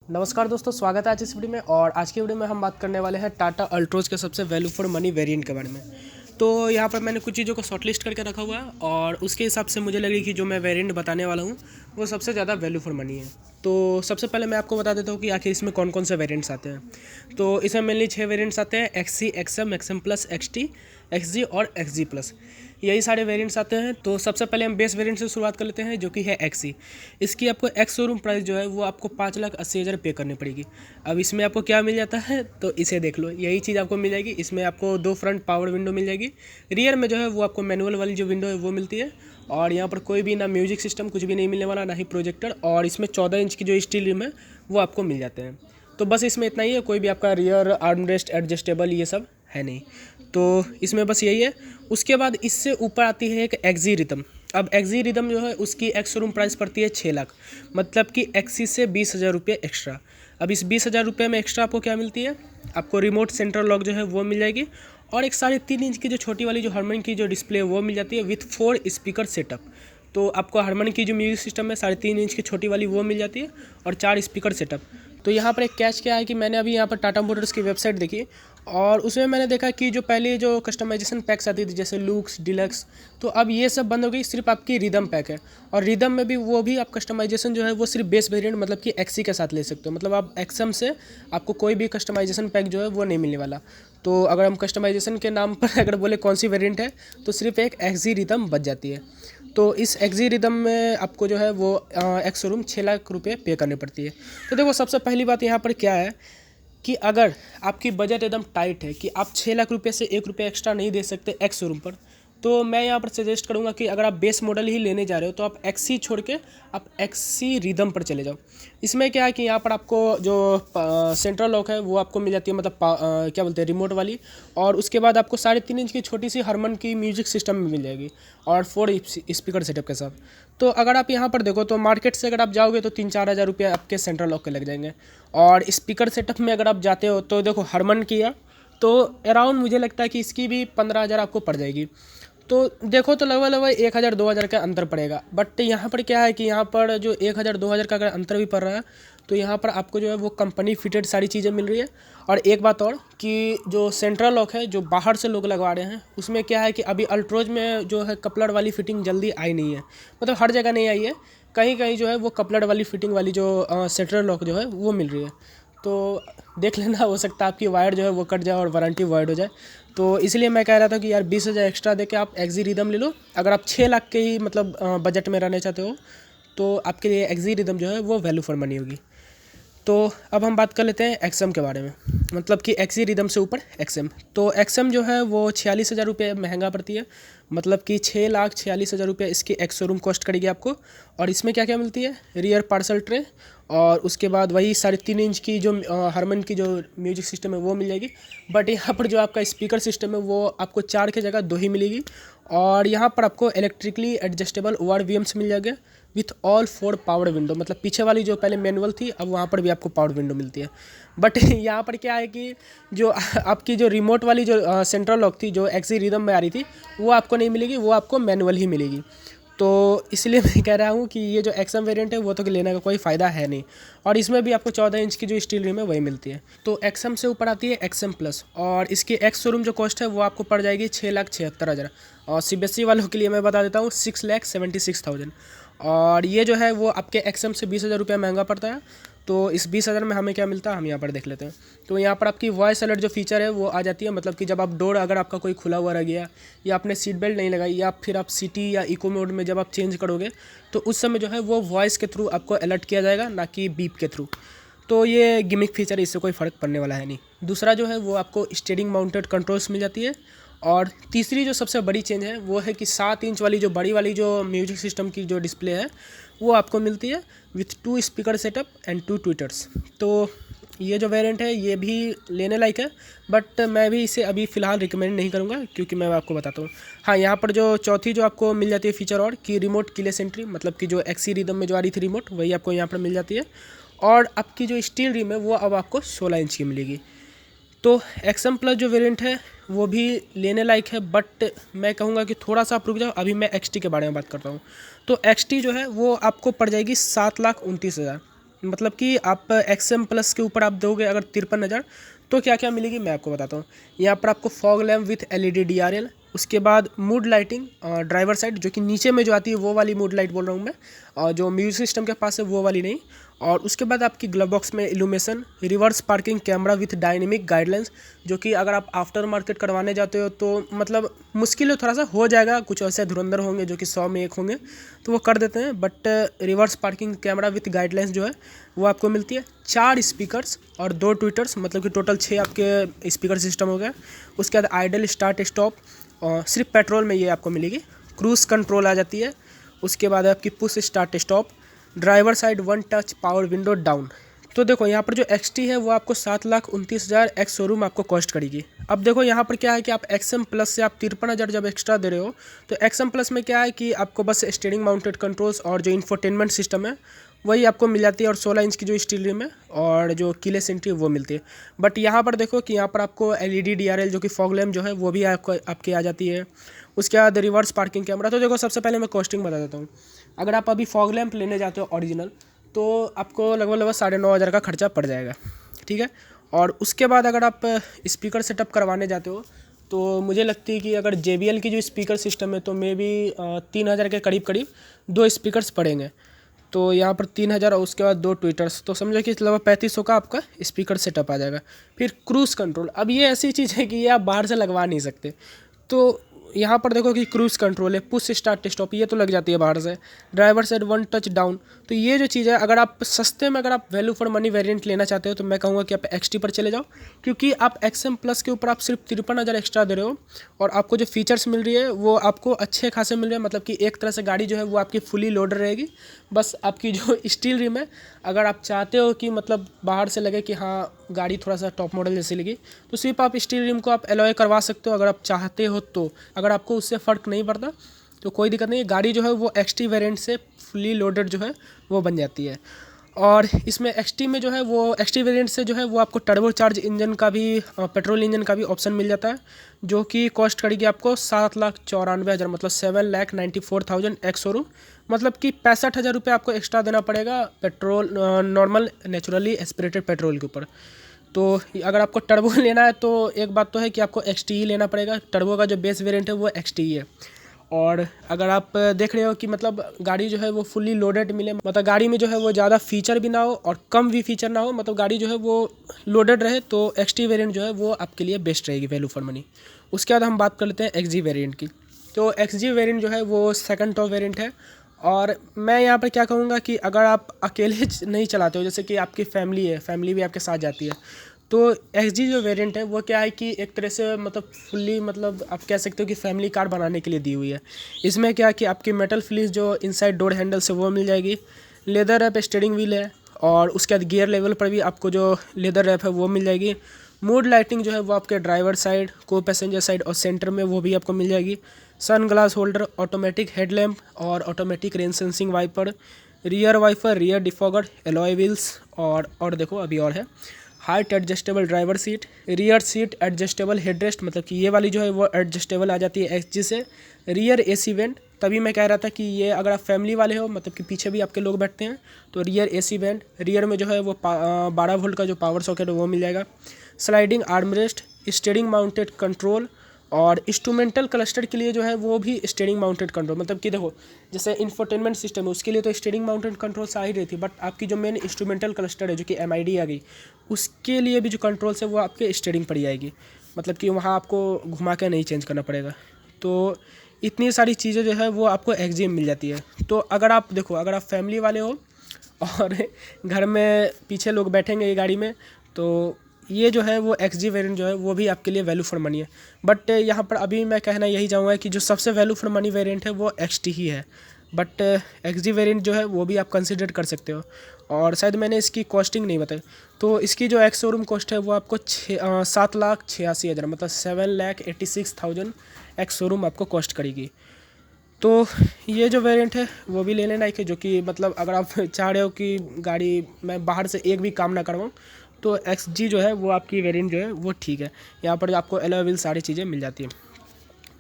नमस्कार दोस्तों, स्वागत है आज इस वीडियो में। और आज की वीडियो में हम बात करने वाले हैं टाटा अल्ट्रोज के सबसे वैल्यू फॉर मनी वेरिएंट के बारे में। तो यहाँ पर मैंने कुछ चीज़ों को शॉर्टलिस्ट करके रखा हुआ है और उसके हिसाब से मुझे लगी कि जो मैं वेरिएंट बताने वाला हूँ वो सबसे ज़्यादा वैल्यू फॉर मनी है। तो सबसे पहले मैं आपको बता देता हूँ कि आखिर इसमें कौन कौन से वेरिएंट्स आते हैं। तो इसमें मेनली 6 वेरिएंट्स आते हैं, XC, XM, XM plus, XT, XG और XG प्लस, यही सारे वेरिएंट्स आते हैं। तो सबसे पहले हम बेस वेरिएंट से शुरुआत कर लेते हैं, जो कि है XC। इसकी आपको एक्स शोरूम प्राइस जो है वो आपको 5,80,000 पे करनी पड़ेगी। अब इसमें आपको क्या मिल जाता है, तो इसे देख लो, यही चीज़ आपको मिल जाएगी। इसमें आपको 2 फ्रंट पावर विंडो मिल जाएगी, रियर में जो है वो आपको मैनुअल वाली जो विंडो है वो मिलती है। और यहाँ पर कोई भी ना म्यूजिक सिस्टम कुछ भी नहीं मिलने वाला, ना ही प्रोजेक्टर। और इसमें 14 इंच की जो स्टील रिम है वो आपको मिल जाते हैं। तो बस इसमें इतना ही है, कोई भी आपका रियर आर्मरेस्ट एडजस्टेबल ये सब है नहीं। तो इसमें बस यही है। उसके बाद इससे ऊपर आती है एक एक्जी रिदम। अब एक्जी रिदम जो है उसकी एक्स शोरूम प्राइस पड़ती है 6 लाख, मतलब कि एक्सी से 20,000 रुपये एक्स्ट्रा। अब इस 20,000 रुपये में एक्स्ट्रा आपको क्या मिलती है, आपको रिमोट सेंट्रल लॉक जो है वो मिल जाएगी। और एक 3.5 इंच की जो छोटी वाली जो हारमन की जो डिस्प्ले है वो मिल जाती है विथ 4 स्पीकर सेटअप। तो आपको हारमन की जो म्यूजिक सिस्टम है 3.5 इंच की छोटी वाली वो मिल जाती है और 4 स्पीकर सेटअप। तो यहाँ पर एक कैच क्या है कि मैंने अभी यहाँ पर टाटा मोटर्स की वेबसाइट देखी और उसमें मैंने देखा कि जो पहले जो कस्टमाइजेशन पैक्स आती थी जैसे लुक्स, डिलक्स, तो अब ये सब बंद हो गई, सिर्फ आपकी रिदम पैक है। और रिदम में भी वो भी आप कस्टमाइजेशन जो है वो सिर्फ बेस वेरिएंट मतलब कि एक्सी के साथ ले सकते हो। मतलब आप एक्सएम से आपको कोई भी कस्टमाइजेशन पैक जो है वो नहीं मिलने वाला। तो अगर हम कस्टमाइजेशन के नाम पर अगर बोले कौन सी वेरिएंट है, तो सिर्फ एक एक्सी रिदम बच जाती है। तो इस एक्जी रिदम में आपको जो है वो एक्स शोरूम 6 लाख रुपये पे करनी पड़ती है। तो देखो, सबसे पहली बात यहाँ पर क्या है कि अगर आपकी बजट एकदम टाइट है कि आप 6 लाख रुपये से 1 रुपये एक्स्ट्रा नहीं दे सकते एक्स शोरूम पर, तो मैं यहाँ पर सजेस्ट करूँगा कि अगर आप बेस मॉडल ही लेने जा रहे हो तो आप एक्सी छोड़ के आप एक्सी रिदम पर चले जाओ। इसमें क्या है कि यहाँ पर आपको जो सेंट्रल लॉक है वो आपको मिल जाती है, मतलब क्या बोलते हैं, रिमोट वाली। और उसके बाद आपको 3.5 इंच की छोटी सी हरमन की म्यूजिक सिस्टम में मिल जाएगी और 4 स्पीकर सेटअप के साथ। तो अगर आप यहाँ पर देखो तो मार्केट से अगर आप जाओगे तो 3-4 हज़ार रुपये आपके सेंट्रल लॉक के लग जाएंगे। और स्पीकर सेटअप में अगर आप जाते हो तो देखो, हरमन किया तो अराउंड मुझे लगता है कि इसकी भी 15,000 आपको पड़ जाएगी। तो देखो तो लगभग 1,000-2,000 का अंतर पड़ेगा। बट यहाँ पर क्या है कि यहाँ पर जो 1,000-2,000 का अगर अंतर भी पड़ रहा है तो यहाँ पर आपको जो है वो कंपनी फिटेड सारी चीज़ें मिल रही है। और एक बात और कि जो सेंट्रल लॉक है जो बाहर से लोग लगवा रहे हैं उसमें क्या है कि अभी अल्ट्रोज में जो है कपलर वाली फिटिंग जल्दी आई नहीं है, मतलब हर जगह नहीं आई है, कहीं कहीं जो है वो कपलर वाली फिटिंग वाली जो सेंट्रल लॉक जो है वो मिल रही है। तो देख लेना, हो सकता है आपकी वायर जो है वो कट जाए और वारंटी वॉइड हो जाए। तो इसलिए मैं कह रहा था कि यार 20,000 एक्स्ट्रा देके आप एक्जी रिदम ले लो। अगर आप 6 लाख के ही मतलब बजट में रहना चाहते हो तो आपके लिए एक्जी रिदम जो है वो वैल्यू फॉर मनी होगी। तो अब हम बात कर लेते हैं एक्सएम के बारे में, मतलब कि एक्सी रिदम से ऊपर एक्सएम। तो एक्सएम जो है वो 46,000 रुपये महंगा पड़ती है, मतलब कि 6,46,000 रुपये इसकी एक्स शोरूम कॉस्ट करेगी आपको। और इसमें क्या क्या मिलती है, रियर पार्सल ट्रे और उसके बाद वही 3.5 इंच की जो हारमन की जो म्यूजिक सिस्टम है वो मिल जाएगी। बट यहाँ पर जो आपका स्पीकर सिस्टम है वो आपको 4 की जगह 2 ही मिलेगी। और यहाँ पर आपको इलेक्ट्रिकली एडजस्टेबल ORVMs मिल जाएगा विथ ऑल 4 पावर विंडो, मतलब पीछे वाली जो पहले मैनुअल थी अब वहाँ पर भी आपको पावर विंडो मिलती है। बट यहाँ पर क्या है कि जो आपकी जो रिमोट वाली जो सेंट्रल लॉक थी जो एक्सी रिदम में आ रही थी वो आपको नहीं मिलेगी, वो आपको मैनुअल ही मिलेगी। तो इसलिए मैं कह रहा हूँ कि ये जो एक्सएम वेरिएंट है वो तो लेने का कोई फ़ायदा है नहीं। और इसमें भी आपको 14 इंच की जो स्टील रिम है वही मिलती है। तो एक्सएम से ऊपर आती है एक्सएम प्लस और इसकी एक्स शोरूम जो कॉस्ट है वो आपको पड़ जाएगी 6,76,000। और CBSE वालों के लिए मैं बता देता हूँ 6,76,000। और ये जो है वो आपके एक्सएम से 20,000 रुपया महंगा पड़ता है। तो इस 20,000 में हमें क्या मिलता है हम यहाँ पर देख लेते हैं। तो यहाँ पर आपकी वॉइस अलर्ट जो फीचर है वो आ जाती है, मतलब कि जब आप डोर अगर आपका कोई खुला हुआ रह गया या आपने सीट बेल्ट नहीं लगाई या फिर आप सिटी या इको मोड में जब आप चेंज करोगे तो उस समय जो है वो वॉइस के थ्रू आपको अलर्ट किया जाएगा, ना कि बीप के थ्रू। तो ये गिमिक फीचर है, इससे कोई फ़र्क पड़ने वाला है नहीं। दूसरा जो है वो आपको स्टीयरिंग माउंटेड कंट्रोल्स मिल जाती है। और तीसरी जो सबसे बड़ी चेंज है वो है कि 7 इंच वाली जो बड़ी वाली जो म्यूजिक सिस्टम की जो डिस्प्ले है वो आपको मिलती है with 2 speaker setup and 2 tweeters. तो ये जो वेरिएंट है ये भी लेने लायक है, बट मैं भी इसे अभी फ़िलहाल रिकमेंड नहीं करूँगा क्योंकि मैं आपको बताता हूँ। हाँ, यहाँ पर जो चौथी जो आपको मिल जाती है फीचर और कि रिमोट कीलेस एंट्री, मतलब कि जो एक्सी रिदम में जो आ रही थी रिमोट वही आपको यहाँ पर मिल जाती है। और आपकी जो स्टील रिम है वो अब आपको 16 इंच की मिलेगी। तो एक्सएम प्लस जो वेरिएंट है वो भी लेने लायक है, बट मैं कहूँगा कि थोड़ा सा आप रुक जाओ, अभी मैं XT के बारे में बात करता हूँ। तो XT जो है वो आपको पड़ जाएगी 7,29,000। मतलब कि आप एक्सएम प्लस के ऊपर आप दोगे अगर 53,000 तो क्या क्या मिलेगी मैं आपको बताता हूँ। यहाँ पर आपको fog lamp with LED DRL, उसके बाद मूड लाइटिंग ड्राइवर साइड जो कि नीचे में जो आती है वो वाली मूड लाइट बोल रहा हूँ मैं, और जो म्यूजिक सिस्टम के पास है वो वाली नहीं। और उसके बाद आपकी ग्लव बॉक्स में illumination, reverse parking camera with dynamic guidelines, जो कि अगर आप आफ्टर मार्केट करवाने जाते हो तो मतलब मुश्किल है, थोड़ा सा हो जाएगा, कुछ ऐसे धुरंधर होंगे जो कि 100 में 1 होंगे तो वो कर देते हैं, but reverse parking camera with guidelines जो है वो आपको मिलती है। 4 स्पीकर्स और 2 ट्विटर्स, मतलब कि टोटल 6 आपके स्पीकर सिस्टम हो गया। उसके बाद आइडल स्टार्ट स्टॉप, और सिर्फ पेट्रोल में ये आपको मिलेगी। क्रूज़ कंट्रोल आ जाती है। उसके बाद आपकी push start stop, driver side 1 touch power window down. तो देखो यहाँ पर जो XT है वो आपको 7,29,000 एक्स शोरूम आपको कॉस्ट करेगी। अब देखो यहाँ पर क्या है कि आप XM प्लस से आप 53,000 जब एक्स्ट्रा दे रहे हो तो XM प्लस में क्या है कि आपको बस स्टीयरिंग माउंटेड कंट्रोल्स और जो इंफोटेनमेंट सिस्टम है वही आपको मिल जाती है, और 16 इंच की जो स्टील रिम है और जो कीलेस एंट्री वो मिलती है। बट यहाँ पर देखो कि यहाँ पर आपको LED DRL जो कि फॉग लैम्प जो है वो भी आपकी आ जाती है। उसके बाद रिवर्स पार्किंग कैमरा। तो देखो सबसे पहले मैं कॉस्टिंग बता देता हूँ। अगर आप अभी फॉग लैम्प लेने जाते हो ओरिजिनल तो आपको लगभग 9,500 का खर्चा पड़ जाएगा, ठीक है। और उसके बाद अगर आप स्पीकर सेटअप करवाने जाते हो तो मुझे लगती है कि अगर JBL की जो स्पीकर सिस्टम है तो मे बी 3,000 के करीब करीब 2 स्पीकर्स पड़ेंगे। तो यहाँ पर 3,000 और उसके बाद 2 ट्विटर्स, तो समझो कि लगभग 3,500 का आपका स्पीकर सेटअप आ जाएगा। फिर क्रूज़ कंट्रोल, अब ये ऐसी चीज़ है कि ये आप बाहर से लगवा नहीं सकते। तो यहाँ पर देखो कि क्रूज़ कंट्रोल है, पुश स्टार्ट स्टॉप, ये तो लग जाती है बाहर से। ड्राइवर साइड 1 टच डाउन, तो ये जो चीज़ है अगर आप सस्ते में अगर आप वैल्यू फॉर मनी वेरिएंट लेना चाहते हो तो मैं कहूँगा कि आप XT पर चले जाओ, क्योंकि आप XM प्लस के ऊपर आप सिर्फ 53,000 एक्स्ट्रा दे रहे हो और आपको जो फीचर्स मिल रही है वो आपको अच्छे खासे मिल रहे हैं। मतलब कि एक तरह से गाड़ी जो है वो आपकी फुली लोडर रहेगी। बस आपकी जो स्टील रिम है, अगर आप चाहते हो कि मतलब बाहर से लगे कि हाँ गाड़ी थोड़ा सा टॉप मॉडल जैसी लगी तो सिर्फ आप स्टील रिम को आप एलॉय करवा सकते हो अगर आप चाहते हो तो। अगर आपको उससे फ़र्क नहीं पड़ता तो कोई दिक्कत नहीं है, गाड़ी जो है वो XT वेरिएंट से फुली लोडेड जो है वो बन जाती है। और इसमें XT में जो है वो XT वेरिएंट से जो है वो आपको टर्बो चार्ज इंजन का भी पेट्रोल इंजन का भी ऑप्शन मिल जाता है, जो कि कॉस्ट करेगी आपको 7,94,000 मतलब 7,94,000 एक्स शोरूम, मतलब कि 65,000 रुपये आपको एक्स्ट्रा देना पड़ेगा petrol normal naturally aspirated petrol के ऊपर। तो अगर आपको टर्बो लेना है तो एक बात तो है कि आपको XT ही लेना पड़ेगा। टर्बो का जो बेस वेरिएंट है वो XT ही है। और अगर आप देख रहे हो कि मतलब गाड़ी जो है वो फुली लोडेड मिले, मतलब गाड़ी में जो है वो ज़्यादा फीचर भी ना हो और कम भी फीचर ना हो, मतलब गाड़ी जो है वो लोडेड रहे, तो XT वेरिएंट जो है वो आपके लिए बेस्ट रहेगी वैल्यू फॉर मनी। उसके बाद हम बात कर लेते हैं XG वेरिएंट की। तो XG वेरिएंट जो है वो सेकंड टॉप वेरिएंट है। और मैं यहाँ पर क्या कहूँगा कि अगर आप अकेले नहीं चलाते हो, जैसे कि आपकी फैमिली है, फैमिली भी आपके साथ जाती है, तो XG जो वेरिएंट है वो क्या है कि एक तरह से मतलब फुल्ली मतलब आप कह सकते हो कि फैमिली कार बनाने के लिए दी हुई है। इसमें क्या है कि आपकी मेटल फिनिश जो इनसाइड डोर हैंडल से वो मिल जाएगी, लेदर रैप स्टीयरिंग व्हील है, और उसके बाद गियर लेवल पर भी आपको जो लेदर रैप है वो मिल जाएगी। मूड लाइटिंग जो है वो आपके ड्राइवर साइड, को पैसेंजर साइड और सेंटर में वो भी आपको मिल जाएगी। Sun glass holder, automatic headlamp और automatic rain sensing wiper, rear wiper, rear defogger, alloy wheels, और देखो अभी और है height adjustable driver seat, rear seat adjustable headrest, मतलब कि ये वाली जो है वो एडजस्टेबल आ जाती है XG से। रियर AC वेंट, तभी मैं कह रहा था कि ये अगर आप फैमिली वाले हो, मतलब कि पीछे भी आपके लोग बैठते हैं, तो रियर AC वेंट, रियर में जो है वो 12 वोल्ट का जो पावर सॉकेट है वो मिल जाएगा। Sliding armrest, steering mounted control, और इंस्ट्रूमेंटल क्लस्टर के लिए जो है वो भी स्टीयरिंग माउंटेड कंट्रोल, मतलब कि देखो जैसे इंफोटेनमेंट सिस्टम है उसके लिए तो स्टीयरिंग माउंटेड कंट्रोल्स आ ही रही थी, बट आपकी जो मेन इंस्ट्रूमेंटल क्लस्टर है जो कि MID आ गई, उसके लिए भी जो कंट्रोल्स है वो आपके स्टीयरिंग पर ही आएगी, मतलब कि वहाँ आपको घुमा के नहीं चेंज करना पड़ेगा। तो इतनी सारी चीज़ें जो है वो आपको XG में मिल जाती है। तो अगर आप देखो, अगर आप फैमिली वाले हो और घर में पीछे लोग बैठेंगे ये गाड़ी में, तो ये जो है वो XG वेरिएंट जो है वो भी आपके लिए वैल्यू फॉर मनी है। बट यहाँ पर अभी मैं कहना यही चाहूँगा कि जो सबसे वैल्यू फॉर मनी वेरिएंट है वो XT ही है, बट XG वेरिएंट जो है वो भी आप कंसिडर कर सकते हो। और शायद मैंने इसकी कॉस्टिंग नहीं बताई, तो इसकी जो एक्स शोरूम कॉस्ट है वो आपको 7,86,000 मतलब 7,86,000 एक्स शोरूम आपको कॉस्ट करेगी। तो ये जो वेरिएंट है वो भी ले लेना है कि जो कि मतलब अगर आप चाह रहे हो कि गाड़ी मैं बाहर से एक भी काम ना करवाऊँ तो XG जो है वो आपकी वेरिएंट जो है वो ठीक है। यहाँ पर आपको एलॉय व्हील सारी चीज़ें मिल जाती हैं।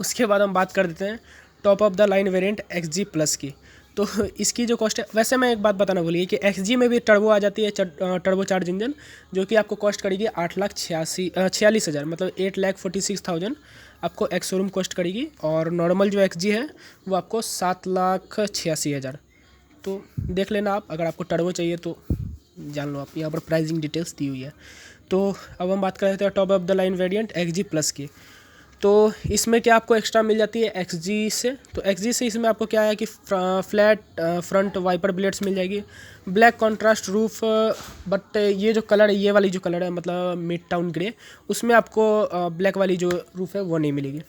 उसके बाद हम बात कर देते हैं top of the line variant XG plus की। तो इसकी जो कॉस्ट है, वैसे मैं एक बात बताना भूलिए कि XG में भी टर्बो आ जाती है, टर्बो चार्ज इंजन, जो कि आपको कॉस्ट करेगी 8,46,000 मतलब 8,46,000 आपको एक्स शोरूम कॉस्ट करेगी। और नॉर्मल जो XG है वो आपको 7,86,000। तो देख लेना आप, अगर आपको टर्बो चाहिए तो जान लो आप, यहाँ पर प्राइसिंग डिटेल्स दी हुई है। तो अब हम बात कर रहे थे top of the line variant XG plus की। तो इसमें क्या आपको एक्स्ट्रा मिल जाती है XG से, तो XG से इसमें आपको क्या है कि फ्लैट फ्रंट वाइपर ब्लेड्स मिल जाएगी, ब्लैक कॉन्ट्रास्ट रूफ, बट ये जो कलर है, ये वाली जो कलर है मतलब मिड टाउन ग्रे, उसमें आपको ब्लैक वाली जो रूफ है वो नहीं मिलेगी।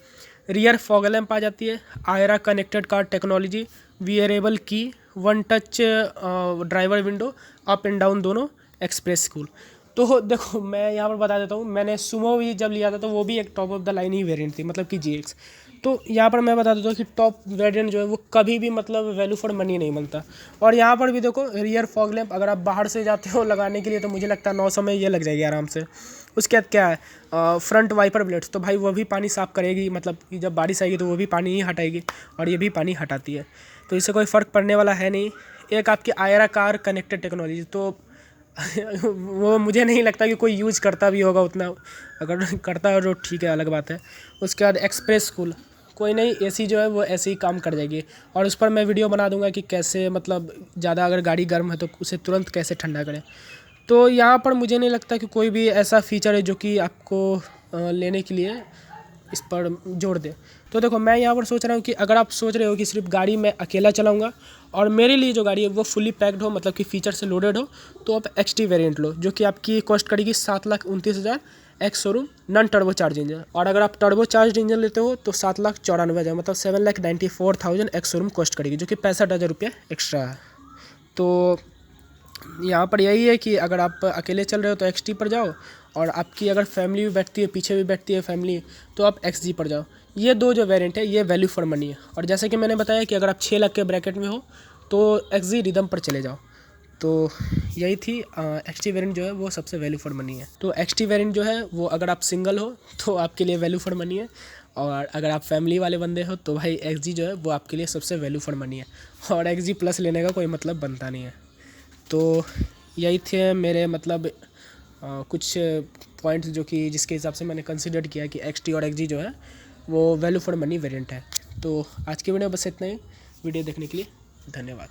रियर फॉग लैंप आ जाती है, iRA connected car technology, wearable की, one touch driver window, up and down दोनों, एक्सप्रेस कूल। तो देखो मैं यहाँ पर बता देता हूँ, मैंने सुमो भी जब लिया था तो वो भी एक top of the line he variant थी, मतलब कि GX। तो यहाँ पर मैं बता देता हूँ कि टॉप वेरिएंट जो है वो कभी भी मतलब वैल्यू फॉर मनी नहीं मिलता। और यहाँ पर भी देखो रियर फॉग लैंप, अगर आप बाहर से जाते हो लगाने के लिए तो मुझे लगता है 900 में ये लग जाएगी आराम से। उसके बाद क्या है, फ्रंट वाइपर ब्लेड्स, तो भाई वो भी पानी साफ़ करेगी, मतलब कि जब बारिश आएगी तो वो भी पानी ही हटाएगी, और ये भी पानी हटाती है, तो इससे कोई फ़र्क पड़ने वाला है नहीं। एक आपकी आयरा कार कनेक्टेड टेक्नोलॉजी, तो वो मुझे नहीं लगता कि कोई यूज़ करता भी होगा उतना, अगर करता है तो ठीक है, अलग बात है। उसके बाद एक्सप्रेस कूल, कोई नहीं, AC जो है वो ऐसे ही काम कर जाएगी, और उस पर मैं वीडियो बना दूंगा कि कैसे मतलब ज़्यादा अगर गाड़ी गर्म है तो उसे तुरंत कैसे ठंडा करें। तो यहाँ पर मुझे नहीं लगता कि कोई भी ऐसा फीचर है जो कि आपको लेने के लिए इस पर जोड़ दे। तो देखो मैं यहाँ पर सोच रहा हूँ कि अगर आप सोच रहे हो कि सिर्फ गाड़ी मैं अकेला चलाऊँगा और मेरे लिए जो गाड़ी है वो फुली पैक्ड हो, मतलब कि फ़ीचर से लोडेड हो, तो आप XT वेरिएंट लो, जो कि आपकी कॉस्ट करेगी 7,29,000 ex showroom non turbo charge engine. और अगर आप टर्बो चार्ज इंजन लेते हो तो 7,94,000 मतलब 7,94,000 एक्स शोरूम कॉस्ट करेगी, जो कि 65,000 रुपये एक्स्ट्रा है। तो यहाँ पर यही है कि अगर आप अकेले चल रहे हो तो XT पर जाओ, और आपकी अगर फैमिली भी बैठती है, पीछे भी बैठती है फैमिली, तो आप XG पर जाओ। ये दो जो वेरिएंट है ये वैल्यू फॉर मनी है। और जैसे कि मैंने बताया कि अगर आप 6 लाख के ब्रैकेट में हो तो XG रिदम पर चले जाओ। तो यही थी, XT वेरिएंट जो है वो सबसे वैल्यू फॉर मनी है। तो XT वेरिएंट जो है वो अगर आप सिंगल हो तो आपके लिए वैल्यू फॉर मनी है, और अगर आप फैमिली वाले बंदे हो तो भाई XG जो है वो आपके लिए सबसे वैल्यू फॉर मनी है, और XG प्लस लेने का कोई मतलब बनता नहीं है। तो यही थे मेरे मतलब कुछ पॉइंट्स जो कि जिसके हिसाब से मैंने कंसिडर किया कि XT और XG जो है वो वैल्यू फॉर मनी वेरिएंट है। तो आज की वीडियो बस इतना ही। वीडियो देखने के लिए धन्यवाद।